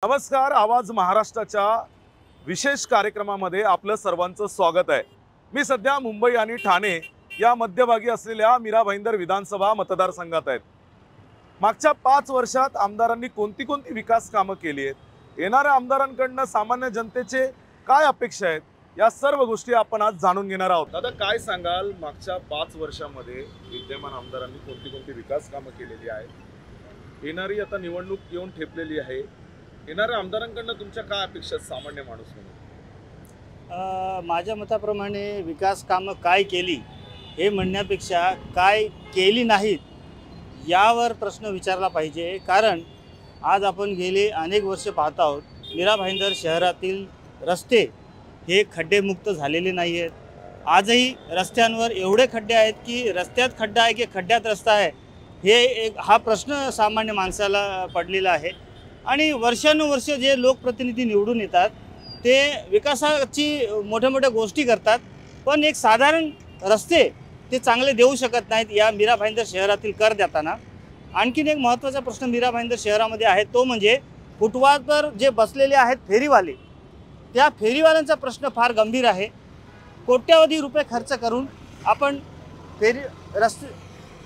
नमस्कार. आवाज महाराष्ट्राच्या विशेष कार्यक्रमामध्ये आपलं सर्वांचं स्वागत आहे. मी सध्या मुंबई आणि ठाणे या मध्यभागी असलेल्या मीरा भाईंदर विधानसभा मतदारसंघात आहेत. मागच्या 5 वर्षात आमदारांनी कोणती विकास कामं केली आहेत, येणाऱ्या आमदारांकडून सामान्य जनतेचे काय अपेक्षा आहेत, या सर्व गोष्टी आपण आज जाणून घेणार आहोत. दादा, काय सांगाल, मागच्या 5 वर्षामध्ये विद्यमान आमदारांनी कोणती विकास कामं केलेली आहेत? येणारी आता निवडणूक येऊन ठेपलेली आहे. येणाऱ्या आमदारांकडून तुमच्या काय अपेक्षा सामान्य माणूस म्हणून? माझ्या मताप्रमाणे विकास कामं काय केली हे म्हणण्यापेक्षा काय केली नाहीत यावर प्रश्न विचारला पाहिजे. कारण आज आपण गेले अनेक वर्ष पाहत आहोत, मीरा भाईंदर शहरातील रस्ते हे खड्डेमुक्त झालेले नाही आहेत. आजही रस्त्यांवर एवढे खड्डे आहेत की रस्त्यात खड्डा आहे की खड्ड्यात रस्ता आहे हे हा प्रश्न सामान्य माणसाला पडलेला आहे. आणि वर्षानुवर्ष जे लोकप्रतिनिधी निवडून येतात ते विकासाची मोठ्या गोष्टी करतात, पण एक साधारण रस्ते ते चांगले देऊ शकत नाहीत. या मीरा भाईंदर शहरातील कर देताना आणखीन एक महत्त्वाचा प्रश्न मीरा भाईंदर शहरामध्ये आहे, तो म्हणजे फुटपाथवर जे बसलेले आहेत फेरीवाले, त्या फेरीवाल्यांचा प्रश्न फार गंभीर आहे. कोट्यावधी रुपये खर्च करून आपण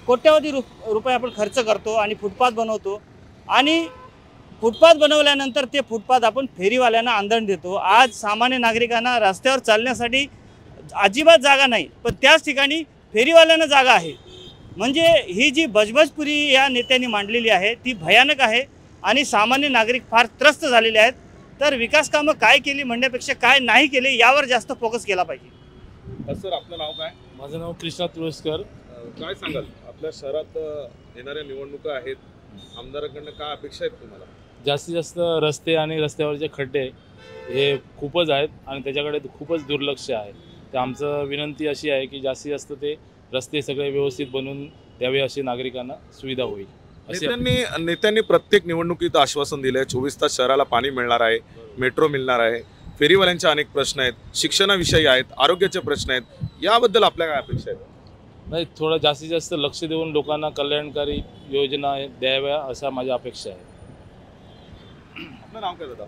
कोट्यावधी रुपये आपण खर्च करतो आणि फुटपाथ बनवतो, आणि फुटपाथ बनवल्यानंतर ते फुटपाथ आपण फेरीवाल्यांना आंदण देतो. आज सामान्य नागरिकांना रस्त्यावर चालण्यासाठी अजिबात जागा नाही, पण त्याच ठिकाणी फेरीवाल्यांना जागा आहे. म्हणजे ही जी बजबजपुरी या नेत्यांनी मांडलेली आहे ती भयानक आहे आणि सामान्य नागरिक फार त्रस्त झालेले आहेत. तर विकास कामं काय केली म्हणण्यापेक्षा काय नाही केले यावर जास्त फोकस केला पाहिजे. सर, आपलं नाव काय? माझं नाव कृष्णा तुळसकर. काय सांगाल, आपल्या शहरात येणाऱ्या निवडणुका आहेत, आमदारांकडून काय अपेक्षा आहेत तुम्हाला? जास्तीत जास्त रस्ते आणि रस्त्यावरचे खड्डे हे खूपच आहेत आणि त्याच्याकडे खूपच दुर्लक्ष आहे. तर आमचं विनंती अशी आहे की जास्तीत जास्त ते रस्ते सगळे व्यवस्थित बनवून द्यावे, अशी नागरिकांना सुविधा होईल. नेत्यांनी प्रत्येक निवडणुकीत आश्वासन दिले, 24 तास शहराला पाणी मिळणार आहे, मेट्रो मिळणार आहे, फेरीवाल्यांचे अनेक प्रश्न आहेत, शिक्षणाविषयी आहेत, आरोग्याचे प्रश्न आहेत. याबद्दल आपल्या काय अपेक्षा आहेत? नाही, थोडं जास्तीत जास्त लक्ष देऊन लोकांना कल्याणकारी योजना द्याव्या अशा माझ्या अपेक्षा आहे. आपलं नाव काय दादा?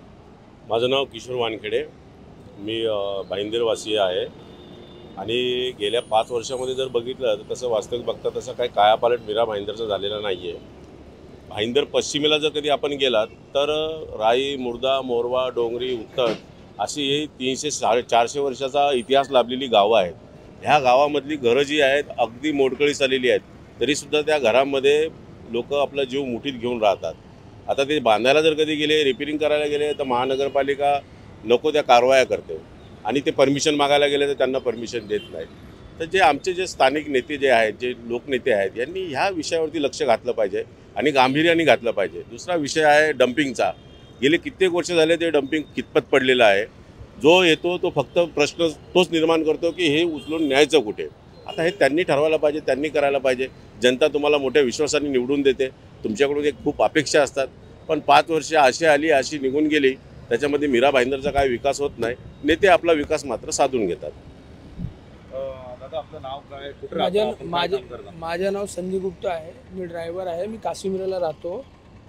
माझं नाव किशोर वानखेडे. मी भाईंदरवासी आहे आणि गेल्या 5 वर्षामध्ये जर बघितलं तर तसं वास्तविक बघता तसं काही कायापालट मीरा भाईंदरचा झालेला नाही आहे. भाईंदर पश्चिमेला जर कधी आपण गेलात तर राई, मुर्दा, मोरवा, डोंगरी, उत्तर अशी ही 300-400 वर्षाचा इतिहास लाभलेली गावं आहेत. ह्या गावामधली घरं जी आहेत अगदी मोडकळीस आलेली आहेत, तरीसुद्धा त्या घरामध्ये लोक आपला जीव मुठीत घेऊन राहतात. आता ते बांधायला जर कधी गेले, रिपेरिंग करायला गेले तर महानगरपालिका नको त्या कारवाया करते आणि ते परमिशन मागायला गेले तर त्यांना परमिशन देत नाही. तर आमचे जे स्थानिक नेते जे आहेत, जे लोकनेते आहेत, यांनी ह्या विषयावरती लक्ष घातलं पाहिजे आणि गांभीर्याने घातलं पाहिजे. दुसरा विषय आहे डम्पिंगचा. गेले कित्येक वर्ष झाले ते डम्पिंग कितपत पडलेलं आहे. जो येतो तो फक्त प्रश्न तोच निर्माण करतो की हे उचलून न्यायचं कुठे. आता हे त्यांनी ठरवायला पाहिजे, त्यांनी करायला पाहिजे. जनता तुम्हाला मोठ्या विश्वासाने निवडून देते, तुमच्याकडून एक खूप अपेक्षा असतात, पण 5 वर्ष अशी आली अशी निघून गेली, त्याच्यामध्ये मीरा भाईंदरचा काय विकास होत नाही. नेते आपला विकास मात्र साधून घेतात. दादा, आपलं नाव काय? माझं नाव संजय गुप्ता आहे. मी ड्रायव्हर आहे. मी काश्मीरला राहतो.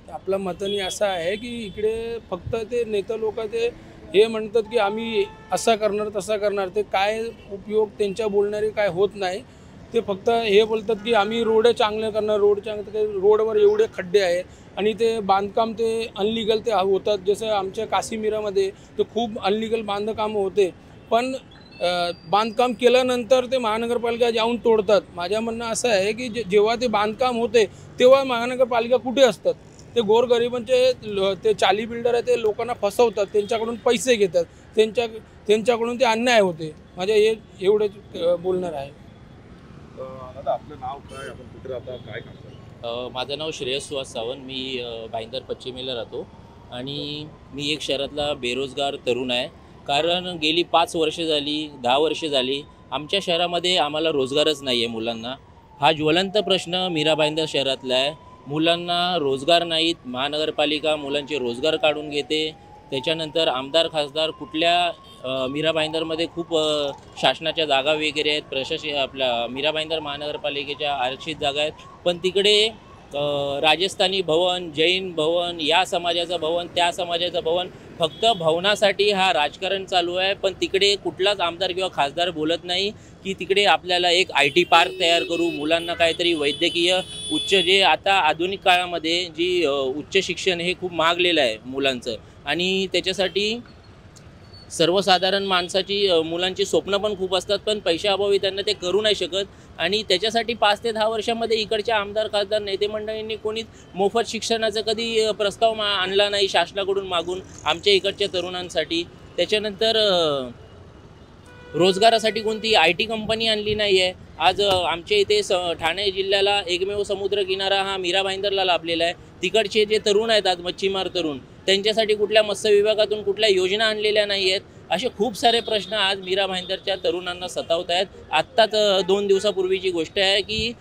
आपलं मतनी असं आहे की इकडे फक्त ते नेते लोक ते हे म्हणतात की आम्ही असा करणार तसा करणार, ते काय उपयोग त्यांच्या बोलणारे काय होत नाही. ते फक्त हे बोलतात की आम्ही रोड चांगले करणार, रोडवर एवढे खड्डे आहे आणि ते बांधकाम ते अनलिगल ते होतात. जसं आमच्या काश्मीरामध्ये ते खूप अनलिगल बांधकामं होते, पण बांधकाम केल्यानंतर ते महानगरपालिका जाऊन तोडतात. माझ्या म्हणणं असं आहे की जेव्हा ते बांधकाम होते तेव्हा महानगरपालिका कुठे असतात? ते गोरगरिबांचे ते चाली बिल्डर आहे, ते लोकांना फसवतात, त्यांच्याकडून पैसे घेतात, त्यांच्याकडून ते अन्याय होते. माझ्या हे एवढंच बोलणार आहे. दादा, आपलं नाव काय? आपण कुठे राहता, काय काम करता? माझं नाव श्रेयस सुहास सावंत. मी भाईंदर पश्चिमेला राहतो आणि मी एक शहरातला बेरोजगार तरुण आहे. कारण गेली 5 वर्ष झाली, 10 वर्ष झाली आमच्या शहरामध्ये आम्हाला रोजगारच नाही आहे मुलांना. हा ज्वलंत प्रश्न मीरा भाईंदर शहरातला आहे. मुलांना रोजगार नाहीत, महानगरपालिका मुलांचे रोजगार काढून घेते. त्याच्यानंतर आमदार खासदार कुठल्या मीरा भाईंदरमध्ये खूप शासनाच्या जागा वगैरे आहेत, आपल्या मीरा भाईंदर महानगरपालिकेच्या आरक्षित जागा आहेत, पण तिकडे राजस्थानी भवन, जैन भवन, या समाजाचं भवन, त्या समाजाचं भवन, फक्त भवनासाठी हा राजकारण चालू आहे. पण तिकडे कुठलाच आमदार किंवा खासदार बोलत नाही की तिकडे आपल्याला एक IT पार्क तयार करू, मुलांना काहीतरी वैद्यकीय उच्च, जे आता आधुनिक काळामध्ये जी उच्च शिक्षण हे खूप मागलेलं आहे मुलांचं, आणि त्याच्यासाठी सर्वसाधारण मुलांची स्वप्न पण खूप असतात, पण पैशाअभावी त्यांना ते करू नाही शकत. आणि त्याच्यासाठी 5 ते 10 वर्षामध्ये इकडच्या आमदार, खासदार, नेते मंडळींनी कोणीच मोफत शिक्षणाचा कधी प्रस्ताव आणला नाही शासनाकडून मागून आमच्या इकडच्या तरुणांसाठी. त्याच्यानंतर रोजगारासाठी कोणती IT कंपनी आणली नाही आहे. आज आमच्या इथे ठाणे जिल्ह्याला एकमेव समुद्रकिनारा हा मीरा भाईंदरला लाभलेला आहे. तिकडचे जे तरुण आहेत आज मच्छीमार तरुण, त्यांच्यासाठी कुठल्या मत्स्य विभागातून कुठल्या योजना आणलेल्या नाही आहेत. असे खूप सारे प्रश्न आज मीरा भाईंदरच्या तरुणांना सतावत आहेत. आत्ताच 2 दिवसापूर्वीची गोष्ट आहे की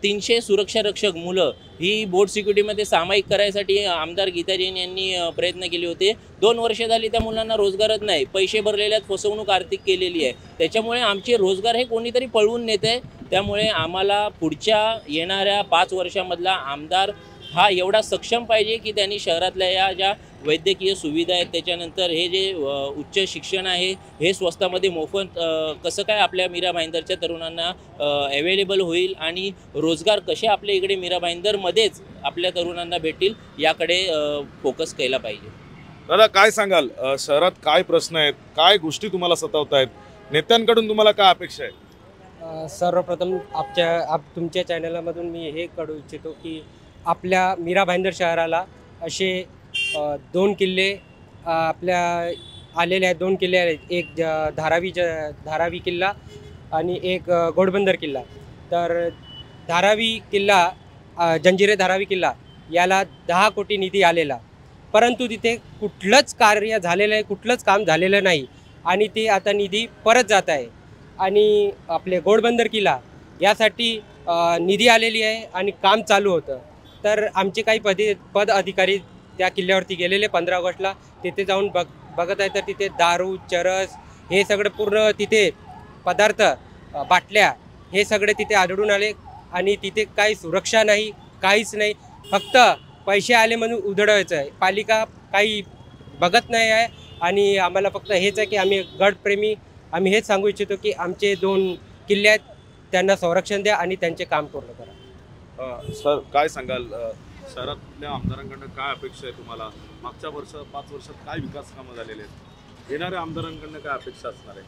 300 सुरक्षा रक्षक मुलं ही बोट सिक्युरिटीमध्ये सामायिक करायसाठी आमदार गीता जैन यांनी प्रयत्न केले होते. 2 वर्षे झाली त्या मुलांना रोजगारच नाही. पैसे भरलेल्यात, फसवणूक आर्थिक केलेली आहे. त्याच्यामुळे आमचे रोजगार हे कोणीतरी पळवून नेत आहे. त्यामुळे आम्हाला पुढच्या येणाऱ्या 5 वर्षामधला आमदार हा एवढा सक्षम पाहिजे की त्यांनी शहरातल्या या ज्या वैद्यकीय सुविधा आहेत, त्याच्यानंतर हे जे उच्च शिक्षण आहे हे स्वस्तामध्ये मोफत कसं काय आपल्या मीरा भाईंदरच्या तरुणांना अवेलेबल होईल, आणि रोजगार कसे आपल्या इकडे मीरा भाईंदरमध्येच आपल्या तरुणांना भेटतील याकडे फोकस केला पाहिजे. दादा, काय सांगाल, शहरात काय प्रश्न आहेत, काय गोष्टी तुम्हाला सतावत आहेत, नेत्यांकडून तुम्हाला काय अपेक्षा आहे? सर्वप्रथम तुमच्या चॅनलमधून मी हे कळू इच्छितो की आपल्या मीरा भाईंदर शहराला असे 2 किल्ले आपल्या आलेले आहेत. 2 किल्ले आहेत, एक धारावी किल्ला आणि एक घोडबंदर किल्ला. तर धारावी किल्ला, जंजिरे धारावी किल्ला याला 10 कोटी निधी आलेला, परंतु तिथे कुठलंच कार्य झालेलं आहे, कुठलंच काम झालेलं नाही, आणि ते आता निधी परत जात आहे. आणि आपले घोडबंदर किल्ला यासाठी निधी आलेली आहे आणि काम चालू होतं. तर आमचे काही पद अधिकारी त्या किल्ल्यावरती गेलेले 15 ऑगस्टला, तिथे जाऊन बघत आहे. तर तिथे दारू, चरस हे सगळं पूर्ण तिथे पदार्थ, बाटल्या हे सगळे तिथे आढळून आले. आणि तिथे काही सुरक्षा नाही, काहीच नाही, फक्त पैसे आले म्हणून उधळवायचं आहे. पालिका काही बघत नाही आहे. आणि आम्हाला फक्त हेच आहे की आम्ही गडप्रेमी, आम्ही हेच सांगू इच्छितो की आमचे 2 किल्ले आहेत, त्यांना संरक्षण द्या आणि त्यांचे काम पूर्ण करा. सर, काय सांगाल, शहरातल्या आमदारांकडून काय अपेक्षा आहे तुम्हाला? मागच्या 5 वर्षात काय विकास कामं झालेले आहेत? येणाऱ्या आमदारांकडून काय अपेक्षा असणार आहे?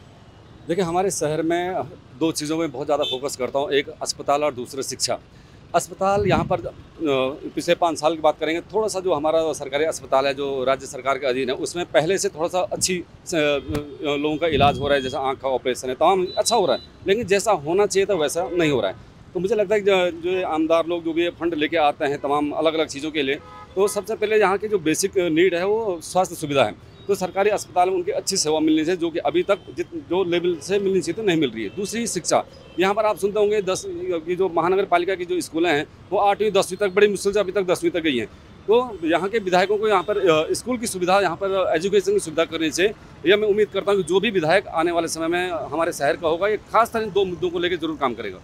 देखिए, हमारे शहर में 2 चीज़ों में बहुत ज़्यादा फोकस करता हूँ, एक अस्पताल और दूसरा शिक्षा. अस्पताल यहाँ पर पिछले 5 साल की बात करेंगे, थोड़ा सा जो हमारा सरकारी अस्पताल है जो राज्य सरकार के अधीन है, उसमें पहले से थोड़ा सा अच्छी लोगों का इलाज हो रहा है. जैसा आँख का ऑपरेशन है, तमाम अच्छा हो रहा है, लेकिन जैसा होना चाहिए था वैसा नहीं हो रहा है. तो मुझे लगता है कि जो आमदार लोग जो भी फंड लेके आते हैं तमाम अलग अलग चीज़ों के लिए, तो सबसे पहले यहाँ की जो बेसिक नीड है वो स्वास्थ्य सुविधा है. तो सरकारी अस्पताल में उनकी अच्छी सेवा मिलनी चाहिए, जो कि अभी तक जो लेवल से मिलनी चाहिए तो नहीं मिल रही है. दूसरी शिक्षा, यहाँ पर आप सुनते होंगे 10 की जो महानगर पालिका की जो स्कूलें हैं वो 8वीं 10वीं तक बड़ी मुश्किल से अभी तक 10वीं तक गई हैं. तो यहाँ के विधायकों को यहाँ पर स्कूल की सुविधा, यहाँ पर एजुकेशन की सुविधा करनी चाहिए. यह मैं उम्मीद करता हूँ कि जो भी विधायक आने वाले समय में हमारे शहर का होगा, ये खास तरह 2 मुद्दों को लेकर जरूर काम करेगा.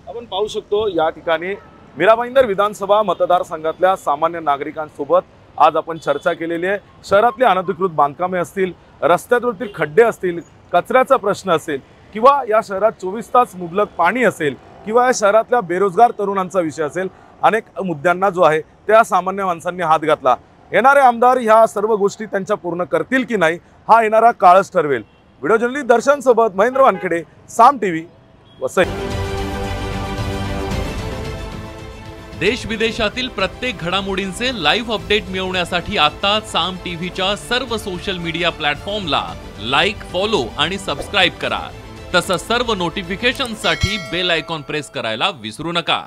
आपण पाहू शकतो या ठिकाणी मीरा भाईंदर विधानसभा मतदारसंघातल्या सामान्य नागरिकांसोबत आज आपण चर्चा केलेली आहे. शहरातली अनधिकृत बांधकामे असतील, रस्त्यावरतील खड्डे असतील, कचऱ्याचा प्रश्न असेल, किंवा या शहरात 24 तास मुबलक पाणी असेल, किंवा या शहरातल्या बेरोजगार तरुणांचा विषय असेल, अनेक मुद्द्यांना जो आहे त्या सामान्य माणसांनी हात घातला. येणारे आमदार ह्या सर्व गोष्टी त्यांच्या पूर्ण करतील की नाही हा येणारा काळच ठरवेल. व्हिडिओ जर्नलिस्ट दर्शन सोबत महेंद्र वानखेडे, साम टीव्ही, वसई. देश विदेशातील प्रत्येक घडामोडींचे लाईव्ह अपडेट मिळवण्यासाठी आता साम टीव्हीच्या सर्व सोशल मीडिया प्लॅटफॉर्मला लाईक, फॉलो आणि सबस्क्राईब करा. तसंच सर्व नोटिफिकेशनसाठी बेल आयकॉन प्रेस करायला विसरू नका.